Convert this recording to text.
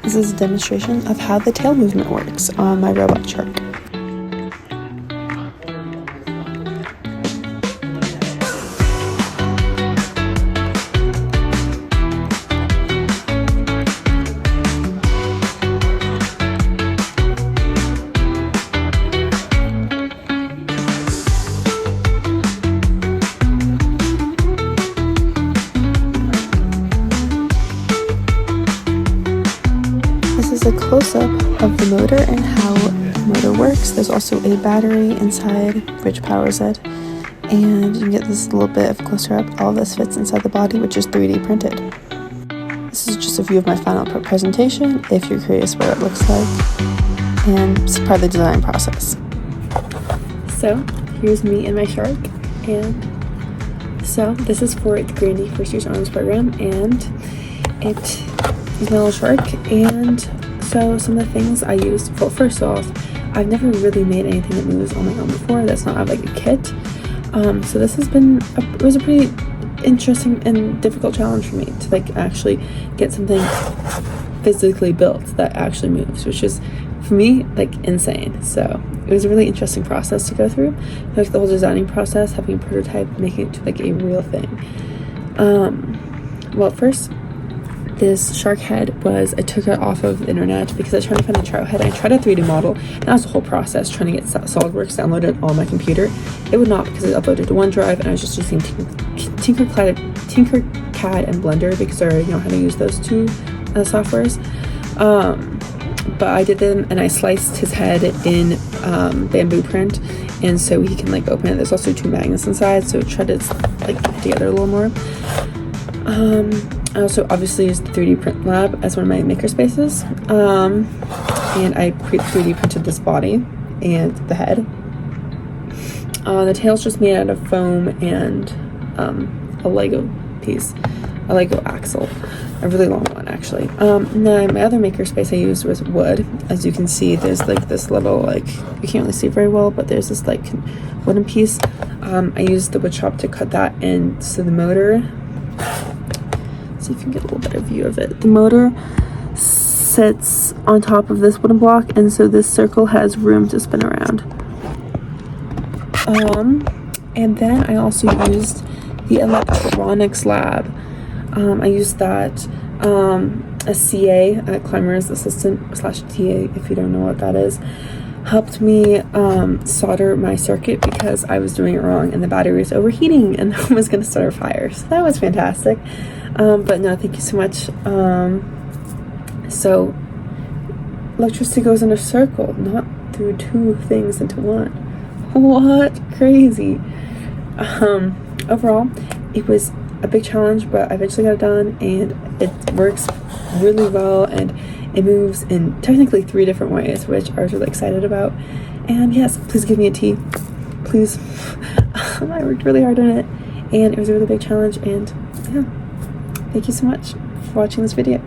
This is a demonstration of how the tail movement works on my robot shark. This is a close-up of the motor and how the motor works. There's also a battery inside which powers it, and you can get this little bit of closer up. All of this fits inside the body, which is 3D printed. This is just a view of my final presentation if you're curious what it looks like, and it's part of the design process. So here's me and my shark, and so this is for the Grandy First Year's Arms program, and he's my little shark. And so some of the things I used, well, first off, I've never really made anything that moves on my own before that's not like a kit. So this has been it was a pretty interesting and difficult challenge for me to like actually get something physically built that actually moves, which is for me like insane. So it was a really interesting process to go through, like the whole designing process, having a prototype, making it to like a real thing. Well, first, this shark head I took it off of the internet because I was trying to find a trout head. I tried a 3D model, and that was the whole process, trying to get SolidWorks downloaded on my computer. It would not, because it uploaded to OneDrive, and I was just using Tinkercad and Blender because I already know how to use those two softwares. But I did them, and I sliced his head in bamboo print, and so he can like open it. There's also 2 magnets inside, so try to like put together a little more. I also obviously used the 3D print lab as one of my maker spaces, and I 3D printed this body and the head. The tail's just made out of foam and a Lego piece, a Lego axle, a really long one actually. And then my other maker space I used was wood. As you can see, there's like this little, like, you can't really see very well, but there's this like wooden piece. I used the wood shop to cut that in, so the motor, see if you can get a little better view of it. The motor sits on top of this wooden block, and so this circle has room to spin around. And then I also used the electronics lab. I used that, a CA, a climber's assistant / TA, if you don't know what that is, helped me solder my circuit because I was doing it wrong and the battery was overheating and I was going to start a fire. So that was fantastic. But no, thank you so much. So electricity goes in a circle, not through 2 things into one. What? Crazy. Overall, it was a big challenge, but I eventually got it done, and it works really well, and it moves in technically 3 different ways, which I was really excited about. And yes, please give me a T, please. I worked really hard on it, and it was a really big challenge, and yeah, thank you so much for watching this video.